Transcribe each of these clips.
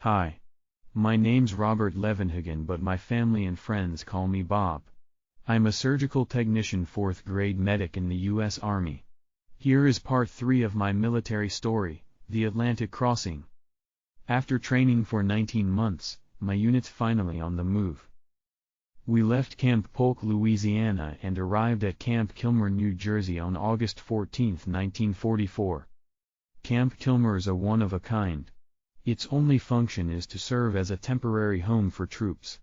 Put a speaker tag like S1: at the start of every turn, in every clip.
S1: Hi. My name's Robert Levenhagen, but my family and friends call me Bob. I'm a surgical technician, 4th grade medic in the U.S. Army. Here is part 3 of my military story, the Atlantic crossing. After training for 19 months, my unit's finally on the move. We left Camp Polk, Louisiana and arrived at Camp Kilmer, New Jersey on August 14, 1944. Camp Kilmer's a one-of-a-kind. Its only function is to serve as a temporary home for troops.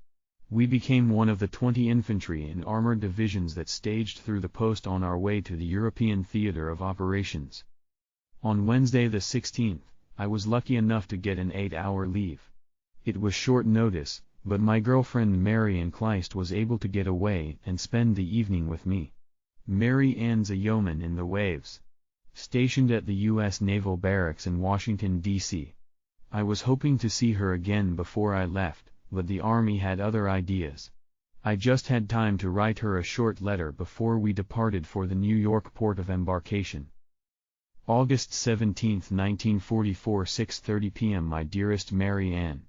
S1: We became one of the 20 infantry and armored divisions that staged through the post on our way to the European theater of operations. On Wednesday the 16th, I was lucky enough to get an 8-hour leave. It was short notice, but my girlfriend Mary Ann Kleist was able to get away and spend the evening with me. Mary Ann's a yeoman in the waves, stationed at the U.S. Naval Barracks in Washington, D.C. I was hoping to see her again before I left, but the Army had other ideas. I just had time to write her a short letter before we departed for the New York port of embarkation. August 17, 1944, 6:30 p.m. My dearest Mary Ann.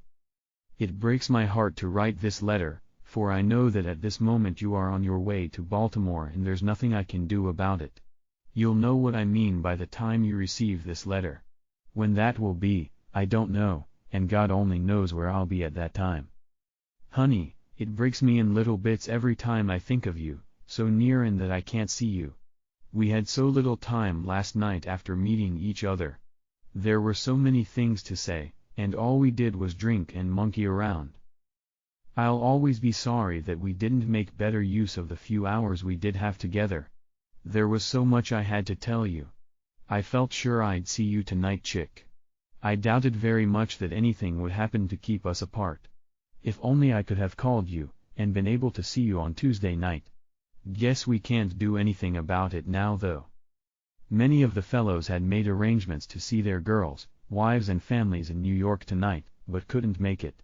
S1: It breaks my heart to write this letter, for I know that at this moment you are on your way to Baltimore and there's nothing I can do about it. You'll know what I mean by the time you receive this letter. When that will be, I don't know, and God only knows where I'll be at that time. Honey, it breaks me in little bits every time I think of you, so near and that I can't see you. We had so little time last night after meeting each other. There were so many things to say, and all we did was drink and monkey around. I'll always be sorry that we didn't make better use of the few hours we did have together. There was so much I had to tell you. I felt sure I'd see you tonight, chick. I doubted very much that anything would happen to keep us apart. If only I could have called you, and been able to see you on Tuesday night. Guess we can't do anything about it now though. Many of the fellows had made arrangements to see their girls, wives and families in New York tonight, but couldn't make it.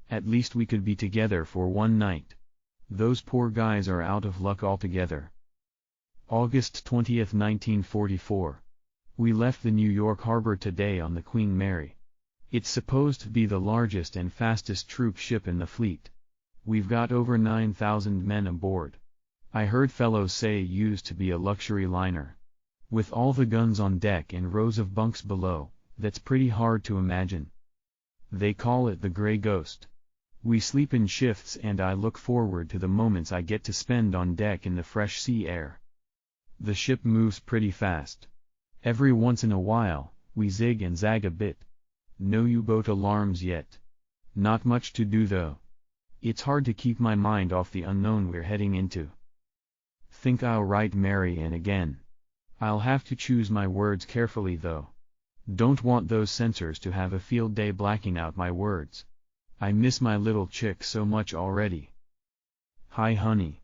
S1: At least we could be together for one night. Those poor guys are out of luck altogether. August 20, 1944. We left the New York harbor today on the Queen Mary. It's supposed to be the largest and fastest troop ship in the fleet. We've got over 9,000 men aboard. I heard fellows say it used to be a luxury liner. With all the guns on deck and rows of bunks below, that's pretty hard to imagine. They call it the Gray Ghost. We sleep in shifts and I look forward to the moments I get to spend on deck in the fresh sea air. The ship moves pretty fast. Every once in a while, we zig and zag a bit. No U-boat alarms yet. Not much to do though. It's hard to keep my mind off the unknown we're heading into. Think I'll write Mary Ann again. I'll have to choose my words carefully though. Don't want those censors to have a field day blacking out my words. I miss my little chick so much already. Hi honey.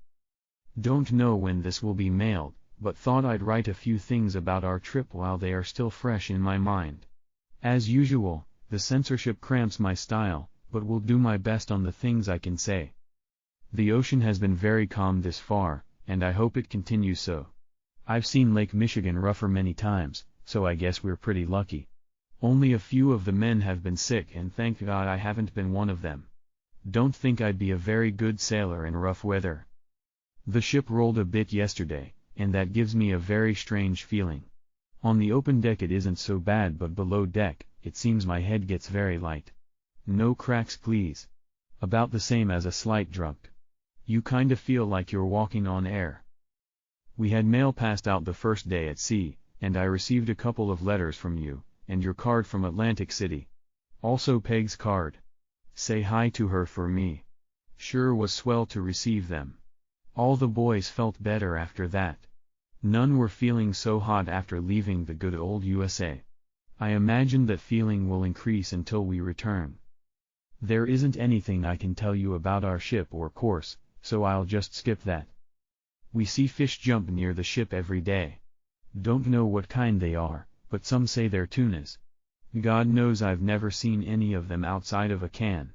S1: Don't know when this will be mailed, but thought I'd write a few things about our trip while they are still fresh in my mind. As usual, the censorship cramps my style, but will do my best on the things I can say. The ocean has been very calm this far, and I hope it continues so. I've seen Lake Michigan rougher many times, so I guess we're pretty lucky. Only a few of the men have been sick and thank God I haven't been one of them. Don't think I'd be a very good sailor in rough weather. The ship rolled a bit yesterday, and that gives me a very strange feeling. On the open deck it isn't so bad, but below deck, it seems my head gets very light. No cracks please. About the same as a slight drunk. You kinda feel like you're walking on air. We had mail passed out the first day at sea, and I received a couple of letters from you, and your card from Atlantic City. Also Peg's card. Say hi to her for me. Sure was swell to receive them. All the boys felt better after that. None were feeling so hot after leaving the good old USA. I imagine that feeling will increase until we return. There isn't anything I can tell you about our ship or course, so I'll just skip that. We see fish jump near the ship every day. Don't know what kind they are, but some say they're tunas. God knows I've never seen any of them outside of a can.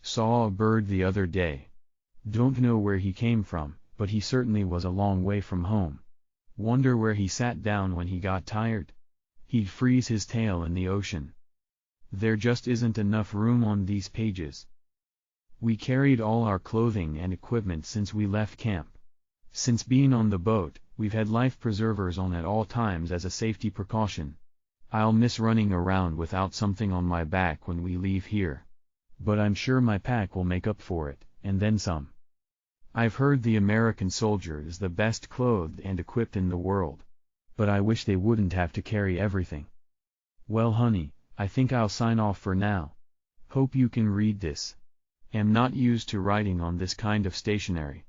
S1: Saw a bird the other day. Don't know where he came from, but he certainly was a long way from home. Wonder where he sat down when he got tired? He'd freeze his tail in the ocean. There just isn't enough room on these pages. We carried all our clothing and equipment since we left camp. Since being on the boat, we've had life preservers on at all times as a safety precaution. I'll miss running around without something on my back when we leave here. But I'm sure my pack will make up for it, and then some. I've heard the American soldier is the best clothed and equipped in the world. But I wish they wouldn't have to carry everything. Well honey, I think I'll sign off for now. Hope you can read this. Am not used to writing on this kind of stationery.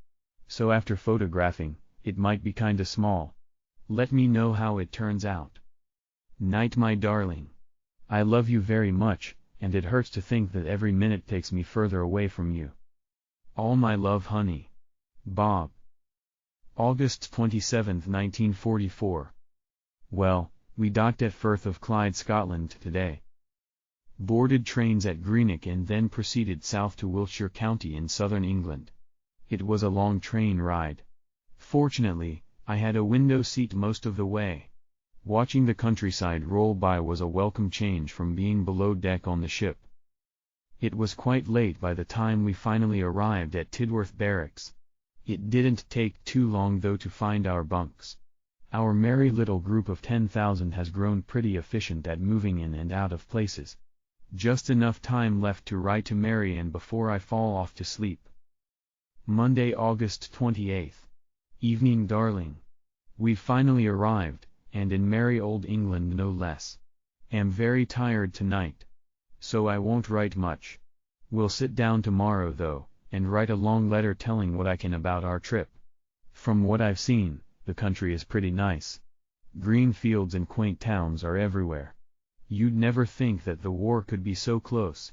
S1: So after photographing, it might be kinda small. Let me know how it turns out. Night my darling. I love you very much, and it hurts to think that every minute takes me further away from you. All my love honey. Bob. August 27, 1944. Well, we docked at Firth of Clyde, Scotland today. Boarded trains at Greenock and then proceeded south to Wiltshire County in southern England. It was a long train ride. Fortunately, I had a window seat most of the way. Watching the countryside roll by was a welcome change from being below deck on the ship. It was quite late by the time we finally arrived at Tidworth Barracks. It didn't take too long though to find our bunks. Our merry little group of 10,000 has grown pretty efficient at moving in and out of places. Just enough time left to write to Marian before I fall off to sleep. Monday, August 28th. Evening darling. We've finally arrived, and in merry old England no less. Am very tired tonight. So I won't write much. We'll sit down tomorrow though, and write a long letter telling what I can about our trip. From what I've seen, the country is pretty nice. Green fields and quaint towns are everywhere. You'd never think that the war could be so close.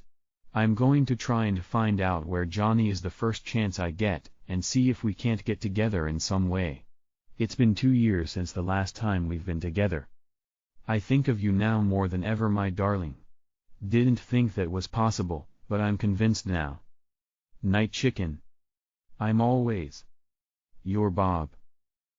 S1: I'm going to try and find out where Johnny is the first chance I get, and see if we can't get together in some way. It's been 2 years since the last time we've been together. I think of you now more than ever my darling. Didn't think that was possible, but I'm convinced now. Night chicken. I'm always your Bob.